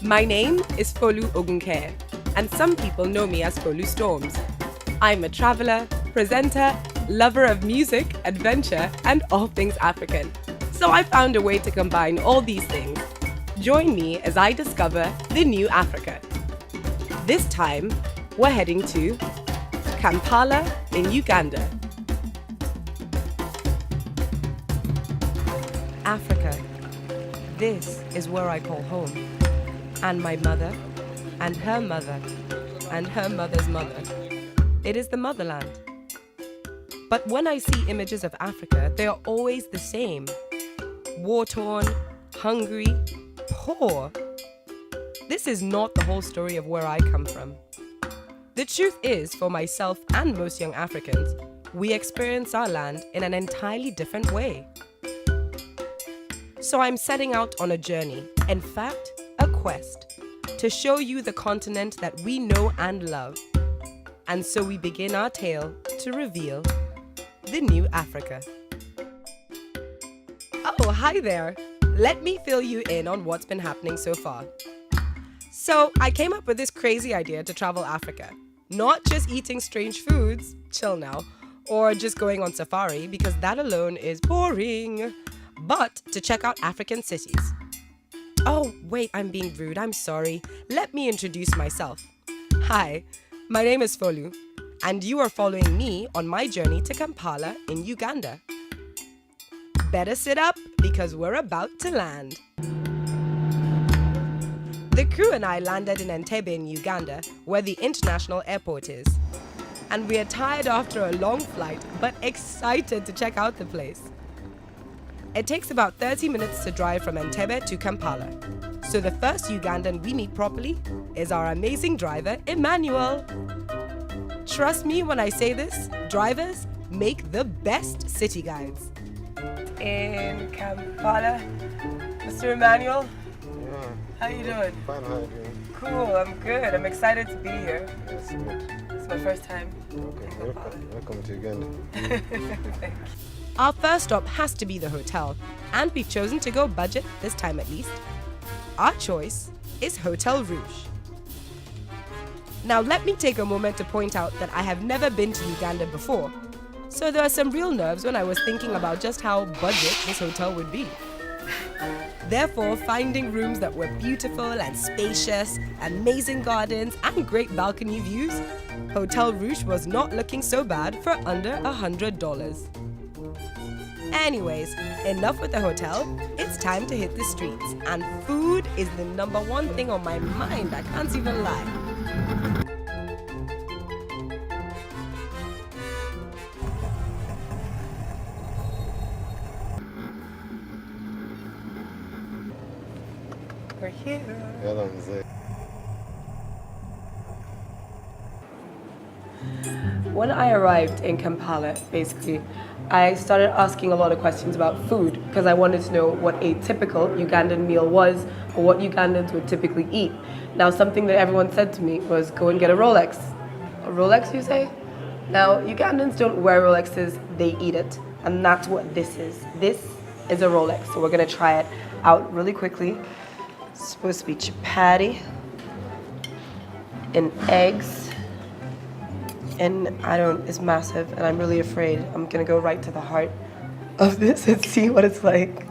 My name is Folustorms, and some people know me as Folustorms. I'm a traveler, presenter, lover of music, adventure, and all things African. So I found a way to combine all these things. Join me as I discover the new Africa. This time, we're heading to Kampala in Uganda. Africa. This is where I call home. And my mother, and her mother, and her mother's mother. It is the motherland. But when I see images of Africa, they are always the same. War-torn, hungry, poor. This is not the whole story of where I come from. The truth is, for myself and most young Africans, we experience our land in an entirely different way. So I'm setting out on a journey, in fact, a quest, to show you the continent that we know and love. And so we begin our tale to reveal the new Africa. Oh, hi there. Let me fill you in on what's been happening so far. So I came up with this crazy idea to travel Africa. Not just eating strange foods, chill now, or just going on safari because that alone is boring, but to check out African cities. Oh, wait, I'm being rude, I'm sorry. Let me introduce myself. Hi, my name is Folu, and you are following me on my journey to Kampala in Uganda. Better sit up because we're about to land. The crew and I landed in Entebbe in Uganda, where the international airport is. And we are tired after a long flight, but excited to check out the place. It takes about 30 minutes to drive from Entebbe to Kampala. So the first Ugandan we meet properly is our amazing driver, Emmanuel. Trust me when I say this, drivers make the best city guides. In Kampala, Mr. Emmanuel, Yeah. how you doing? Fine, how are you doing? Cool, I'm good. I'm excited to be here. Yes, good. It's my first time. Okay, welcome to Uganda. Thank you. Our first stop has to be the hotel, and we've chosen to go budget this time at least. Our choice is Hotel Rouge. Now let me take a moment to point out that I have never been to Uganda before, so there are some real nerves when I was thinking about just how budget this hotel would be. Therefore, finding rooms that were beautiful and spacious, amazing gardens, and great balcony views, Hotel Rouge was not looking so bad for under $100. Anyways, enough with the hotel, it's time to hit the streets, and food is the number one thing on my mind, I can't even lie. We're here. Yalla mzee. When I arrived in Kampala, basically, I started asking a lot of questions about food because I wanted to know what a typical Ugandan meal was or what Ugandans would typically eat. Now, something that everyone said to me was go and get a Rolex. A Rolex, you say? Now, Ugandans don't wear Rolexes, they eat it. And that's what this is. This is a Rolex, so we're gonna try it out really quickly. It's supposed to be chapati and eggs. And it's massive, and I'm really afraid. I'm gonna go right to the heart of this and see what it's like.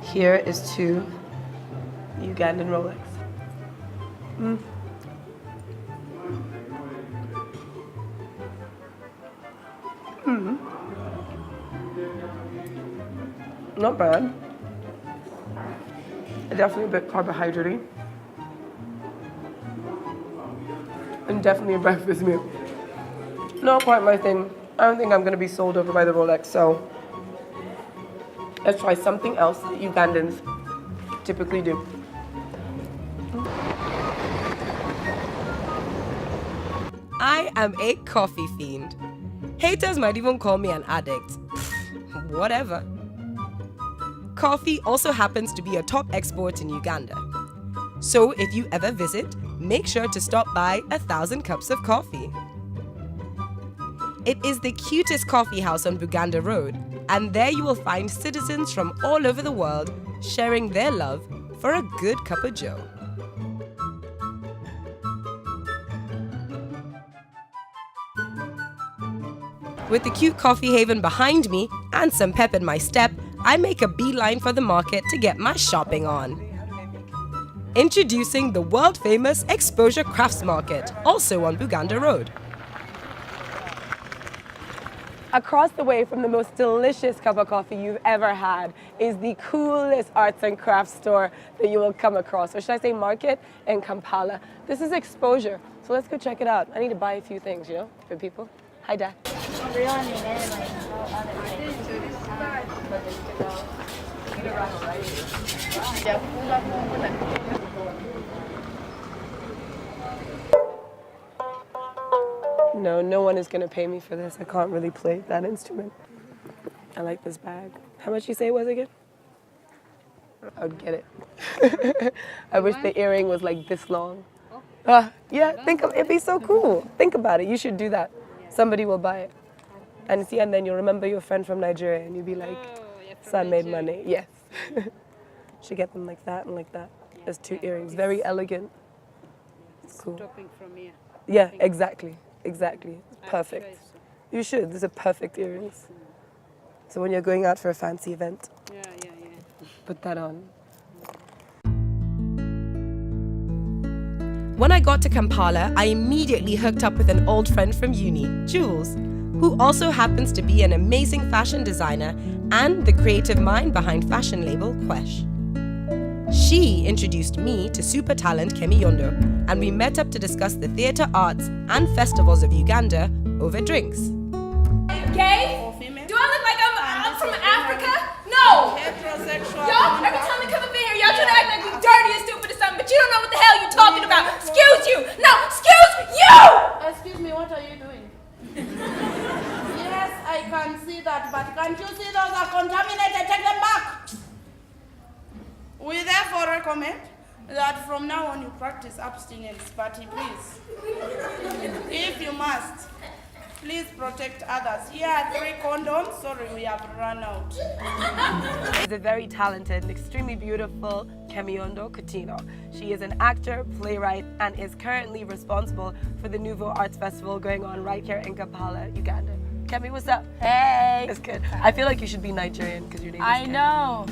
Here is two Ugandan Rolex. Not bad. Definitely a bit carbohydrate. And definitely a breakfast meal. Not quite my thing. I don't think I'm gonna be sold over by the Rolex, so let's try something else that Ugandans typically do. I am a coffee fiend. Haters might even call me an addict. Whatever. Coffee also happens to be a top export in Uganda. So if you ever visit, make sure to stop by 1,000 cups of coffee. It is the cutest coffee house on Buganda Road, and there you will find citizens from all over the world sharing their love for a good cup of joe. With the cute coffee haven behind me and some pep in my step, I make a beeline for the market to get my shopping on. Introducing the world-famous Exposure Crafts Market, also on Uganda Road. Across the way from the most delicious cup of coffee you've ever had is the coolest arts and crafts store that you will come across, or should I say market, in Kampala. This is Exposure, so let's go check it out. I need to buy a few things, for people. Hi, Dad. No one is going to pay me for this. I can't really play that instrument. I like this bag. How much you say it was again? I would get it. I wish the earring was like this long. Yeah, it'd be so cool. Think about it. You should do that. Somebody will buy it. And then you'll remember your friend from Nigeria and you'll be like, son made money. Yes. Should get them like that and like that. There's two earrings. Very elegant. Cool. Stopping from here. Yeah, exactly. Perfect. You should. These are perfect earrings. So when you're going out for a fancy event, put that on. When I got to Kampala, I immediately hooked up with an old friend from uni, Jules, who also happens to be an amazing fashion designer and the creative mind behind fashion label Kwesh. She introduced me to super talent Kemi Yondo, and we met up to discuss the theatre arts and festivals of Uganda over drinks. Gay? Do I look like I'm from Africa? No! Heterosexual. Y'all, every time we come up in here, y'all try to act like we dirty and stupid or something, but you don't know what the hell you're talking about. Excuse you! No, excuse you! Excuse me, what are you doing? Yes, I can see that, but can't you see those are contaminated? Take them back! We therefore recommend that from now on you practice abstinence, party, please. If you must, please protect others. Here are 3 condoms. Sorry, we have run out. She's a very talented and extremely beautiful Kemi Yondo Coutinho. She is an actor, playwright, and is currently responsible for the Nouveau Arts Festival going on right here in Kampala, Uganda. Kemi, what's up? Hey! That's good. I feel like you should be Nigerian because your name is I Kemi. know.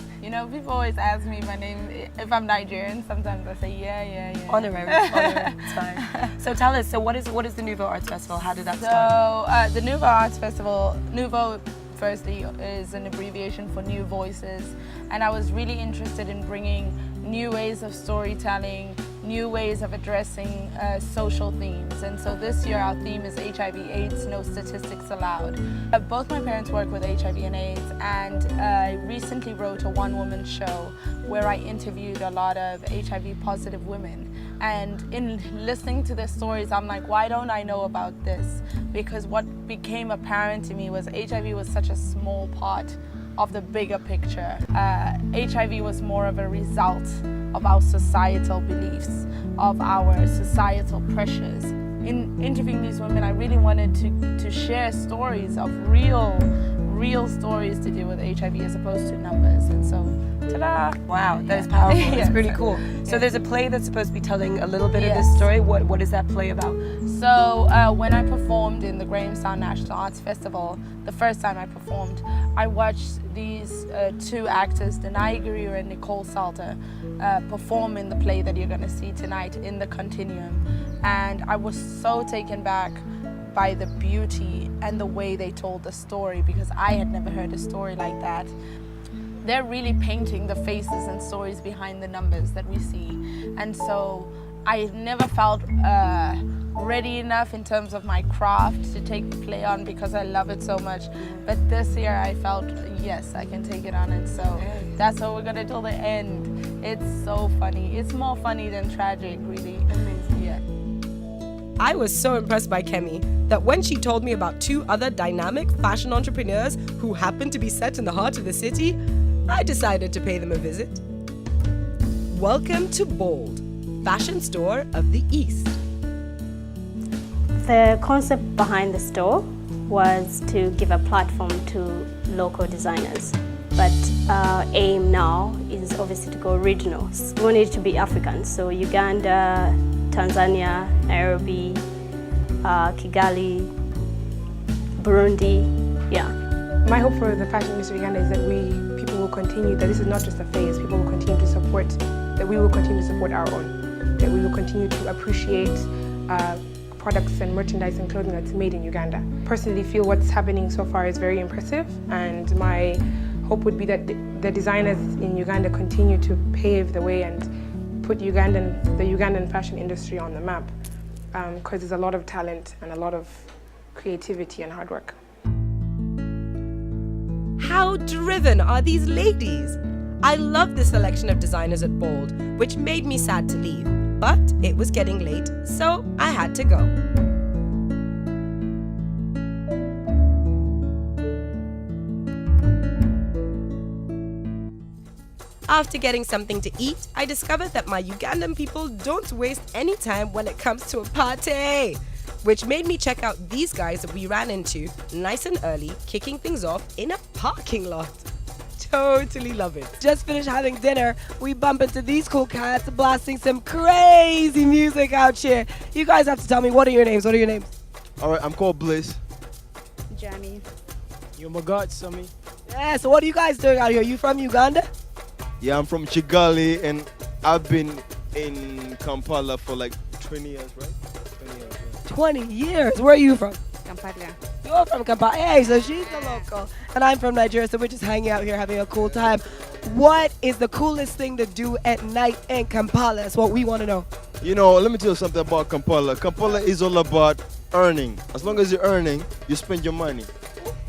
People always ask me my name, if I'm Nigerian. Sometimes I say, yeah. Honorary, it's fine. So tell us, what is the Nouveau Arts Festival? How did that start? So the Nouveau Arts Festival, Nouveau firstly is an abbreviation for New Voices, and I was really interested in bringing new ways of storytelling, new ways of addressing social themes. And so this year our theme is HIV/AIDS, no statistics allowed. Both my parents work with HIV and AIDS, and I recently wrote a one-woman show where I interviewed a lot of HIV positive women. And in listening to their stories, I'm like, why don't I know about this? Because what became apparent to me was HIV was such a small part of the bigger picture. HIV was more of a result of our societal beliefs, of our societal pressures. In interviewing these women, I really wanted to share stories of real stories to do with HIV as opposed to numbers. And so, ta-da! Wow, that is powerful. Yes. It's pretty cool. So there's a play that's supposed to be telling a little bit of this story. What is that play about? So when I performed in the Grahamstown National Arts Festival, the first time I performed, I watched these 2 actors, Denai Guerrero and Nicole Salter, perform in the play that you're going to see tonight in the Continuum. And I was so taken back by the beauty and the way they told the story, because I had never heard a story like that. They're really painting the faces and stories behind the numbers that we see. And so I never felt ready enough in terms of my craft to take the play on because I love it so much. But this year I felt, yes, I can take it on. And so that's what we're gonna do till the end. It's so funny. It's more funny than tragic, really. Amazing. Yeah. I was so impressed by Kemi that when she told me about 2 other dynamic fashion entrepreneurs who happened to be set in the heart of the city, I decided to pay them a visit. Welcome to Bold, fashion store of the East. The concept behind the store was to give a platform to local designers. But our aim now is obviously to go regional. We want it to be African, so Uganda, Tanzania, Nairobi, Kigali, Burundi, yeah. My hope for the fashion industry of Uganda is that people will continue, that this is not just a phase, people will continue to support, that we will continue to support our own, that we will continue to appreciate products and merchandise and clothing that's made in Uganda. Personally feel what's happening so far is very impressive, and my hope would be that the designers in Uganda continue to pave the way and put the Ugandan fashion industry on the map, because there's a lot of talent and a lot of creativity and hard work. How driven are these ladies? I love the selection of designers at Bold, which made me sad to leave. But it was getting late, so I had to go. After getting something to eat, I discovered that my Ugandan people don't waste any time when it comes to a party, which made me check out these guys that we ran into nice and early, kicking things off in a parking lot. Totally love it. Just finished having dinner, we bump into these cool cats blasting some crazy music out here. You guys have to tell me, what are your names? All right, I'm called Bliss. Jamie. You're my god, Sammy. Yeah, so what are you guys doing out here? You from Uganda? Yeah, I'm from Kigali, and I've been in Kampala for like 20 years, right? 20 years. Yeah. 20 years. Where are you from? Kampala. You're from Kampala. Hey, so she's the local. And I'm from Nigeria, so we're just hanging out here having a cool time. What is the coolest thing to do at night in Kampala? That's what we want to know. You know, let me tell you something about Kampala. Kampala is all about earning. As long as you're earning, you spend your money.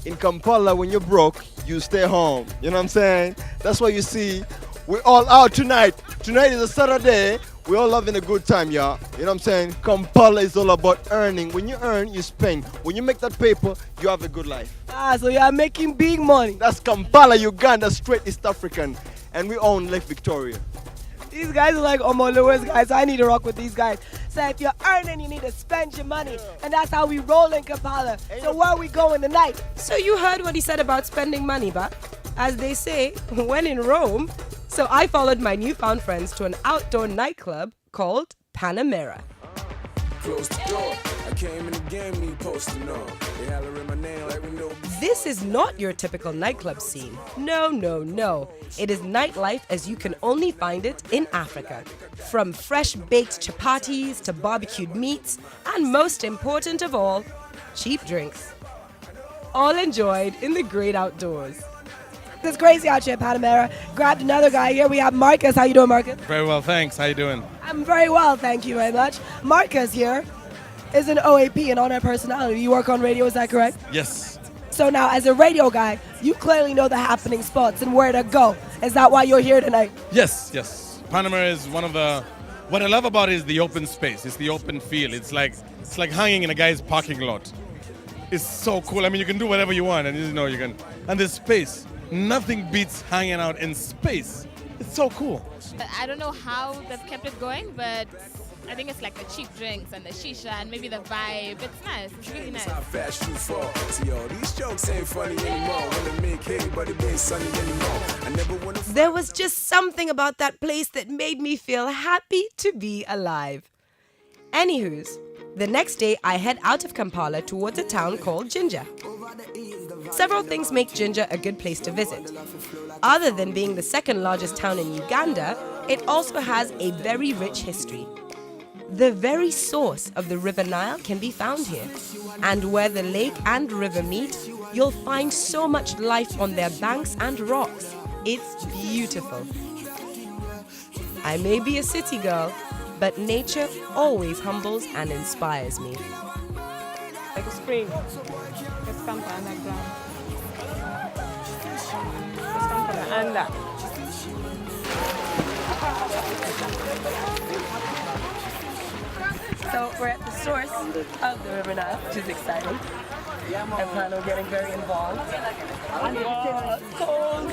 In Kampala, when you're broke, you stay home. You know what I'm saying? That's why you see we're all out tonight. Tonight is a Saturday. We're all having a good time, y'all. You know what I'm saying? Kampala is all about earning. When you earn, you spend. When you make that paper, you have a good life. So you're making big money. That's Kampala, Uganda, straight East African. And we own Lake Victoria. These guys are like Omo Lewis guys, so I need to rock with these guys. So if you're earning, you need to spend your money. And that's how we roll in Kampala. So where are we going tonight? So you heard what he said about spending money, but as they say, when in Rome. So I followed my newfound friends to an outdoor nightclub called Panamera. Close the door. I came in the game, me posting on. They hollering my name like we know. This is not your typical nightclub scene. No, no, no. It is nightlife as you can only find it in Africa. From fresh baked chapatis to barbecued meats, and most important of all, cheap drinks. All enjoyed in the great outdoors. It's crazy out here at Panamera. Grabbed another guy here. We have Marcus. How you doing, Marcus? Very well, thanks. How you doing? I'm very well, thank you very much. Marcus here is an OAP, an on-air personality. You work on radio, is that correct? Yes. So now, as a radio guy, you clearly know the happening spots and where to go. Is that why you're here tonight? Yes, yes. Panamera is one of the... What I love about it is the open space. It's the open field. It's like hanging in a guy's parking lot. It's so cool. I mean, you can do whatever you want, and you know you can. And there's space. Nothing beats hanging out in space. It's so cool. I don't know how they've kept it going, but I think it's like the cheap drinks and the shisha and maybe the vibe. It's nice. It's really nice. How fast you fall. See, all these jokes ain't funny anymore. Wanna make hay, but it ain't sunny anymore. I never wanna. There was just something about that place that made me feel happy to be alive. Anywho's, the next day I head out of Kampala towards a town called Jinja. Several things make Jinja a good place to visit. Other than being the second largest town in Uganda, it also has a very rich history. The very source of the River Nile can be found here. And where the lake and river meet, you'll find so much life on their banks and rocks. It's beautiful. I may be a city girl, but nature always humbles and inspires me. Like a spring. Just come to underground. Just come to the under. So we're at the source of the River Nile, which is exciting. I plan on getting very involved. Oh, it's cold.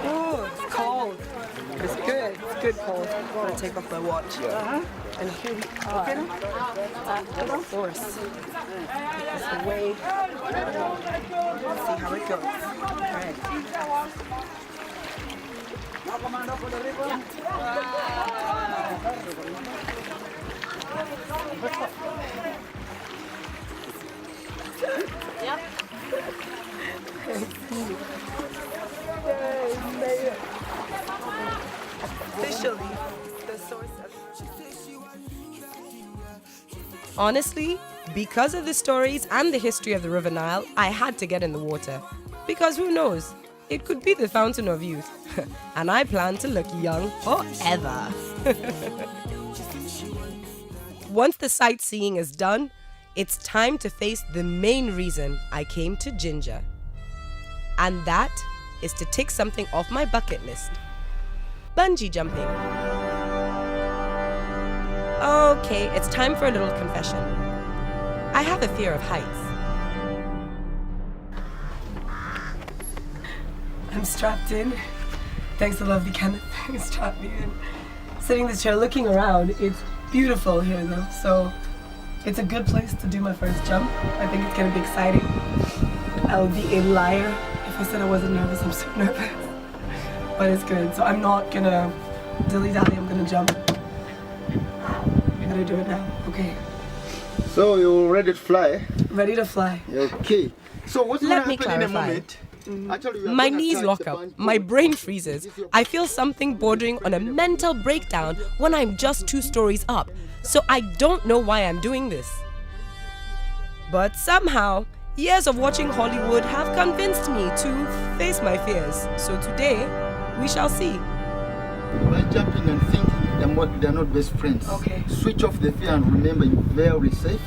Ooh, it's cold. It's good. Good call. I'm gonna take off my watch. And here we are at the source. Take this away. Let's see how it goes. All right. Officially, the source of... Honestly, because of the stories and the history of the River Nile, I had to get in the water. Because who knows? It could be the fountain of youth. And I plan to look young forever. Once the sightseeing is done, it's time to face the main reason I came to Ginger. And that is to tick something off my bucket list. Bungee jumping. Okay, it's time for a little confession. I have a fear of heights. I'm strapped in. Thanks to lovely Kenneth who strapped me in. Sitting in this chair looking around, it's beautiful here though, so it's a good place to do my first jump. I think it's gonna be exciting. I would be a liar if I said I wasn't nervous. I'm so nervous. But it's good, so I'm not gonna dilly-dally, I'm gonna jump. I'm gonna do it now, okay. So you're ready to fly? Ready to fly. Okay. So what's gonna happen clarify. in a moment? Actually, we are My gonna knees touch lock the up, band my cord. brain freezes. I feel something bordering on a mental breakdown when I'm just 2 stories up, so I don't know why I'm doing this. But somehow, years of watching Hollywood have convinced me to face my fears. So today, we shall see. By jumping and thinking they're not best friends. Okay. Switch off the fear and remember you're very safe.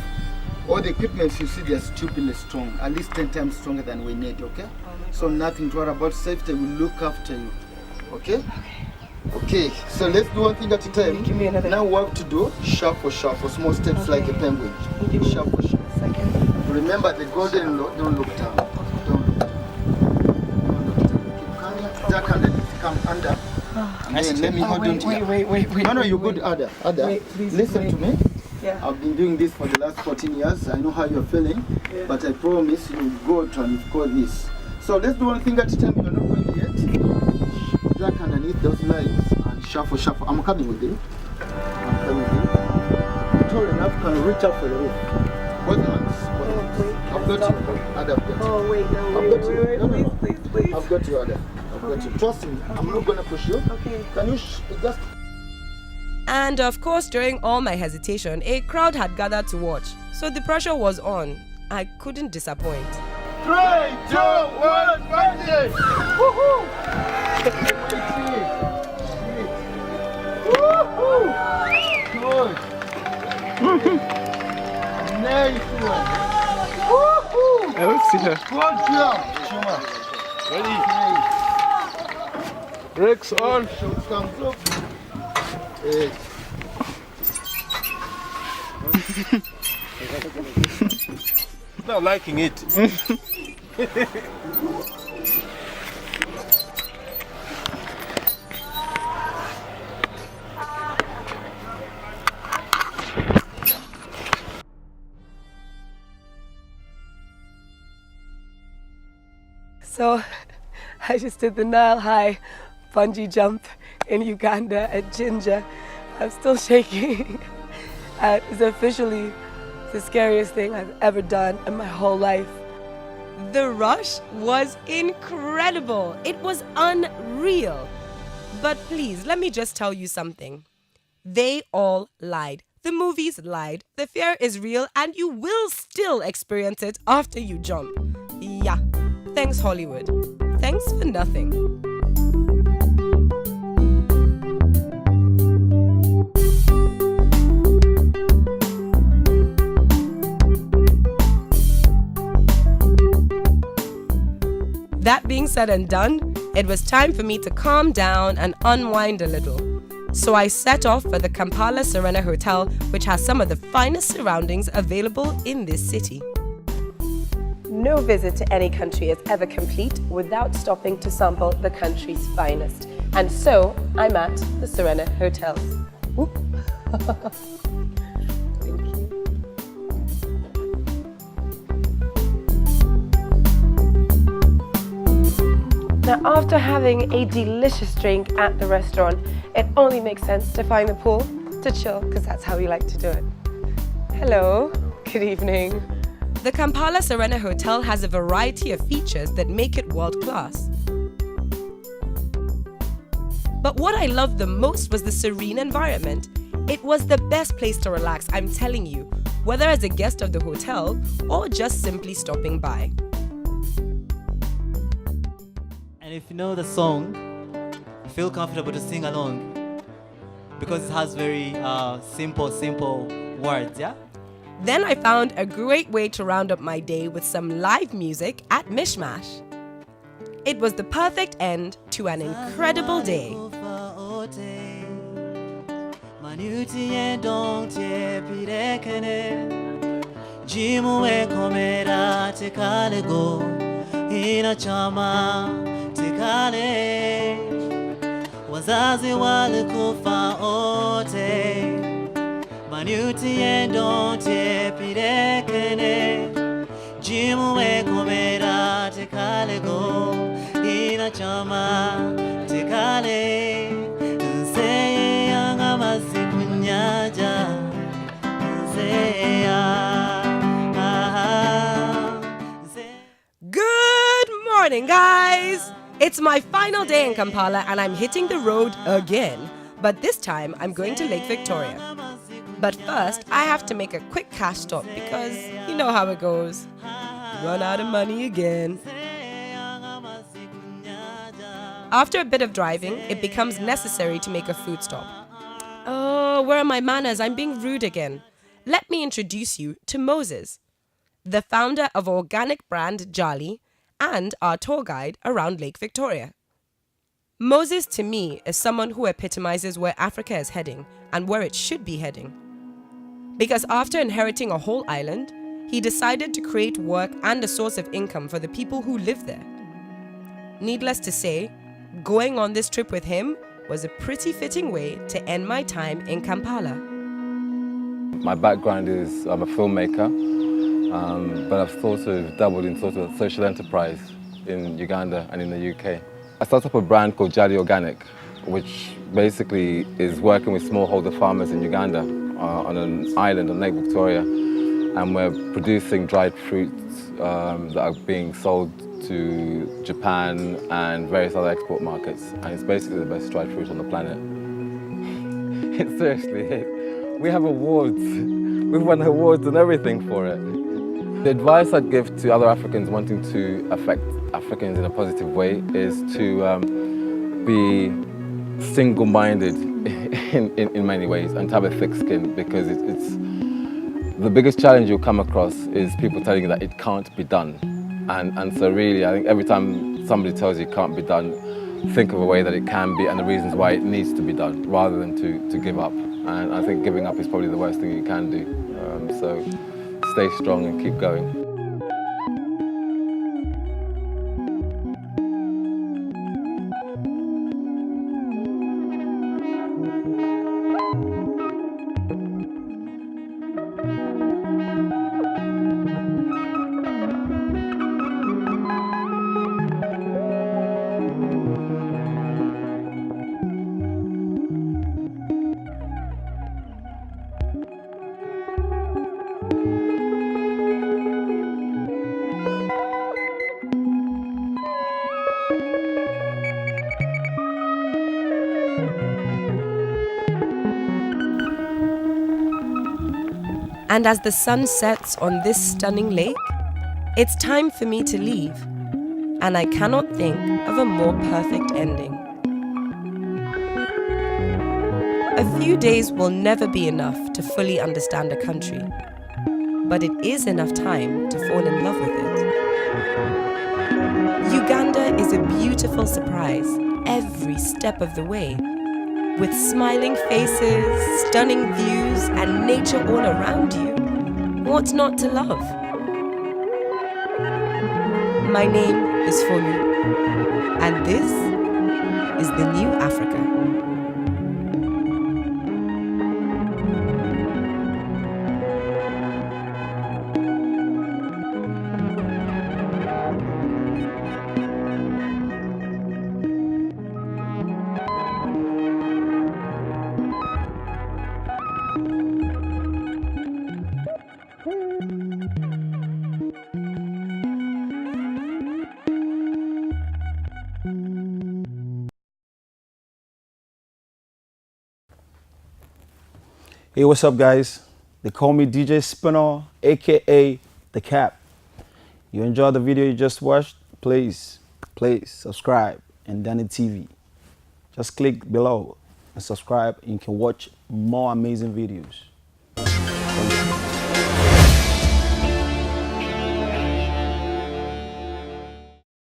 All the equipment you see, they're stupidly strong, at least 10 times stronger than we need, okay? So nothing to worry about. Safety will look after you, okay? Okay, so let's do one thing at a time. Give me another. Now we have to do shuffle, small steps like a penguin. Shuffle. Second. Remember the golden law, don't look down. Don't look down. Keep coming, duck underneath, come under. And then let me hold on to you. Wait. No, you're good, Ada. Wait, please, listen to me. Yeah. I've been doing this for the last 14 years. I know how you're feeling, but I promise you'll go to and you've got this. So let's do one thing at a time. You're not going yet. Duck underneath those lines and shuffle. I'm coming with you. Tall enough, can reach up for the roof. Both hands. Wait. I've got you. Ada, I've got you. Oh, wait, no, I've got you. wait, No. please. I've got you, Ada. I've got you. Trust me. I'm not going to push you. Okay. Can you just... And of course, during all my hesitation, a crowd had gathered to watch. So the pressure was on. I couldn't disappoint. 3, 2, 1, bungee! Woohoo! Woohoo! Good. Nice one. Woohoo! I don't see her. Good job, Chuma. Ready? Brakes on. Shoot some look. Not liking it. So I just did the Nile High bungee jump in Uganda at Ginger. I'm still shaking. It's officially the scariest thing I've ever done in my whole life. The rush was incredible. It was unreal. But please, let me just tell you something. They all lied. The movies lied. The fear is real and you will still experience it after you jump. Yeah. Thanks, Hollywood. Thanks for nothing. That being said and done, it was time for me to calm down and unwind a little. So I set off for the Kampala Serena Hotel, which has some of the finest surroundings available in this city. No visit to any country is ever complete without stopping to sample the country's finest. And so I'm at the Serena Hotel. Whoop. Thank you. Now, after having a delicious drink at the restaurant, it only makes sense to find the pool to chill, because that's how we like to do it. Hello, good evening. The Kampala Serena Hotel has a variety of features that make it world-class. But what I loved the most was the serene environment. It was the best place to relax, I'm telling you, whether as a guest of the hotel or just simply stopping by. And if you know the song, feel comfortable to sing along because it has very simple words, yeah? Then I found a great way to round up my day with some live music at Mishmash. It was the perfect end to an incredible day. Wazazi walikufa ote Manuti endonte pirekene Jimu wekomera tekalego Ina chama tekale Nse yanga mazikunyaja Nse Good morning, guys! It's my final day in Kampala and I'm hitting the road again. But this time, I'm going to Lake Victoria. But first, I have to make a quick cash stop because you know how it goes. Run out of money again. After a bit of driving, it becomes necessary to make a food stop. Oh, where are my manners? I'm being rude again. Let me introduce you to Moses, the founder of organic brand Jali and our tour guide around Lake Victoria. Moses, to me, is someone who epitomizes where Africa is heading and where it should be heading. Because after inheriting a whole island, he decided to create work and a source of income for the people who live there. Needless to say, going on this trip with him was a pretty fitting way to end my time in Kampala. My background is I'm a filmmaker, but I've sort of dabbled in sort of social enterprise in Uganda and in the UK. I started up a brand called Jali Organic, which basically is working with smallholder farmers in Uganda on an island on Lake Victoria, and we're producing dried fruits that are being sold to Japan and various other export markets, and it's basically the best dried fruit on the planet. It seriously is. We have awards. We've won awards and everything for it. The advice I'd give to other Africans wanting to affect Africans in a positive way is to be single-minded in many ways and to have a thick skin, because it's the biggest challenge you'll come across is people telling you that it can't be done. And so really, I think every time somebody tells you it can't be done, think of a way that it can be and the reasons why it needs to be done, rather than to give up. And I think giving up is probably the worst thing you can do. So stay strong and keep going. And as the sun sets on this stunning lake, it's time for me to leave. And I cannot think of a more perfect ending. A few days will never be enough to fully understand a country, but it is enough time to fall in love with it. Uganda is a beautiful surprise every step of the way. With smiling faces, stunning views, and nature all around you, what's not to love? My name is Folu, and this is the new Africa. Hey, what's up, guys? They call me DJ Spinner, aka The Cap. You enjoyed the video you just watched? Please subscribe and Danny TV. Just click below and subscribe and you can watch more amazing videos.